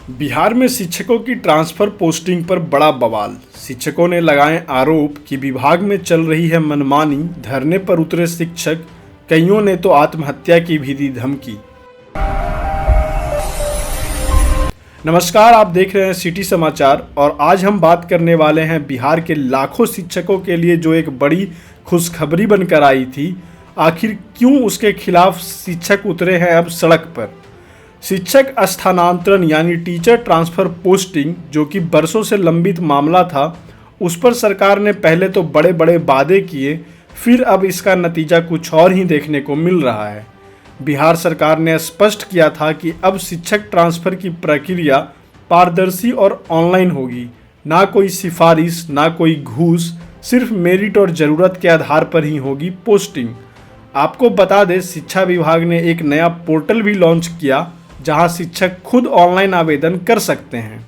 बिहार में शिक्षकों की ट्रांसफर पोस्टिंग पर बड़ा बवाल। शिक्षकों ने लगाए आरोप कि विभाग में चल रही है मनमानी। धरने पर उतरे शिक्षक, कईयों ने तो आत्महत्या की भी दी धमकी। नमस्कार, आप देख रहे हैं सिटी समाचार और आज हम बात करने वाले हैं बिहार के लाखों शिक्षकों के लिए जो एक बड़ी खुशखबरी बनकर आई थी। आखिर क्यों उसके खिलाफ शिक्षक उतरे हैं अब सड़क पर। शिक्षक स्थानांतरण यानी टीचर ट्रांसफ़र पोस्टिंग, जो कि बरसों से लंबित मामला था, उस पर सरकार ने पहले तो बड़े बड़े वादे किए, फिर अब इसका नतीजा कुछ और ही देखने को मिल रहा है। बिहार सरकार ने स्पष्ट किया था कि अब शिक्षक ट्रांसफ़र की प्रक्रिया पारदर्शी और ऑनलाइन होगी। ना कोई सिफारिश, ना कोई घूस, सिर्फ मेरिट और ज़रूरत के आधार पर ही होगी पोस्टिंग। आपको बता दें, शिक्षा विभाग ने एक नया पोर्टल भी लॉन्च किया जहां शिक्षक खुद ऑनलाइन आवेदन कर सकते हैं।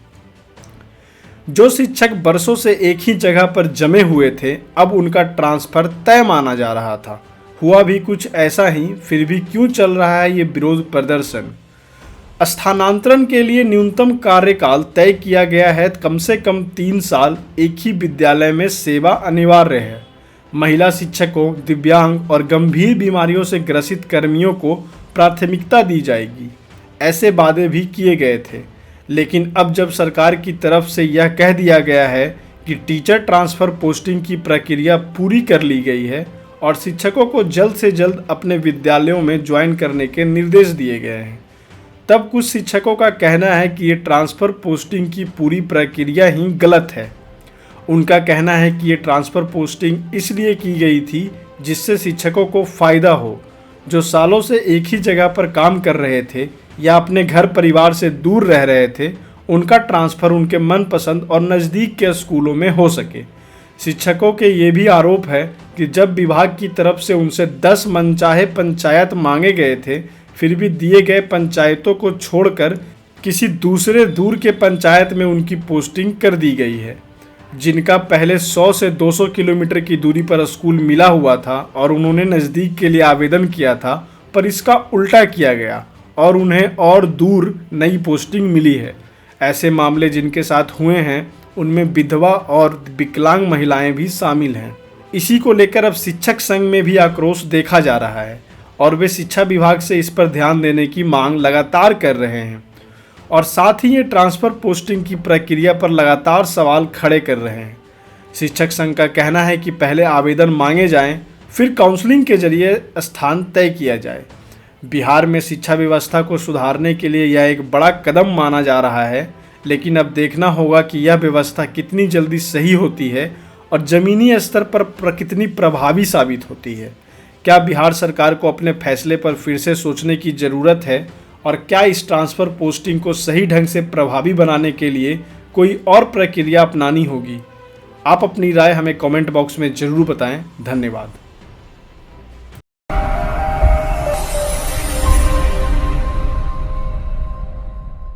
जो शिक्षक बरसों से एक ही जगह पर जमे हुए थे, अब उनका ट्रांसफ़र तय माना जा रहा था। हुआ भी कुछ ऐसा ही, फिर भी क्यों चल रहा है ये विरोध प्रदर्शन। स्थानांतरण के लिए न्यूनतम कार्यकाल तय किया गया है। कम से कम 3 साल एक ही विद्यालय में सेवा अनिवार्य है। महिला शिक्षकों, दिव्यांग और गंभीर बीमारियों से ग्रसित कर्मियों को प्राथमिकता दी जाएगी। ऐसे वादे भी किए गए थे, लेकिन अब जब सरकार की तरफ से यह कह दिया गया है कि टीचर ट्रांसफ़र पोस्टिंग की प्रक्रिया पूरी कर ली गई है और शिक्षकों को जल्द से जल्द अपने विद्यालयों में ज्वाइन करने के निर्देश दिए गए हैं, तब कुछ शिक्षकों का कहना है कि ये ट्रांसफ़र पोस्टिंग की पूरी प्रक्रिया ही गलत है। उनका कहना है कि ये ट्रांसफ़र पोस्टिंग इसलिए की गई थी जिससे शिक्षकों को फ़ायदा हो, जो सालों से एक ही जगह पर काम कर रहे थे या अपने घर परिवार से दूर रह रहे थे, उनका ट्रांसफ़र उनके मनपसंद और नज़दीक के स्कूलों में हो सके। शिक्षकों के ये भी आरोप है कि जब विभाग की तरफ से उनसे 10 मनचाहे पंचायत मांगे गए थे, फिर भी दिए गए पंचायतों को छोड़कर किसी दूसरे दूर के पंचायत में उनकी पोस्टिंग कर दी गई है। जिनका पहले 100 से 200 किलोमीटर की दूरी पर स्कूल मिला हुआ था और उन्होंने नज़दीक के लिए आवेदन किया था, पर इसका उल्टा किया गया और उन्हें और दूर नई पोस्टिंग मिली है। ऐसे मामले जिनके साथ हुए हैं उनमें विधवा और विकलांग महिलाएं भी शामिल हैं। इसी को लेकर अब शिक्षक संघ में भी आक्रोश देखा जा रहा है और वे शिक्षा विभाग से इस पर ध्यान देने की मांग लगातार कर रहे हैं और साथ ही ये ट्रांसफ़र पोस्टिंग की प्रक्रिया पर लगातार सवाल खड़े कर रहे हैं। शिक्षक संघ का कहना है कि पहले आवेदन मांगे जाएं, फिर काउंसलिंग के जरिए स्थान तय किया जाए। बिहार में शिक्षा व्यवस्था को सुधारने के लिए यह एक बड़ा कदम माना जा रहा है, लेकिन अब देखना होगा कि यह व्यवस्था कितनी जल्दी सही होती है और ज़मीनी स्तर पर कितनी प्रभावी साबित होती है। क्या बिहार सरकार को अपने फैसले पर फिर से सोचने की ज़रूरत है और क्या इस ट्रांसफ़र पोस्टिंग को सही ढंग से प्रभावी बनाने के लिए कोई और प्रक्रिया अपनानी होगी? आप अपनी राय हमें कमेंट बॉक्स में ज़रूर बताएं। धन्यवाद।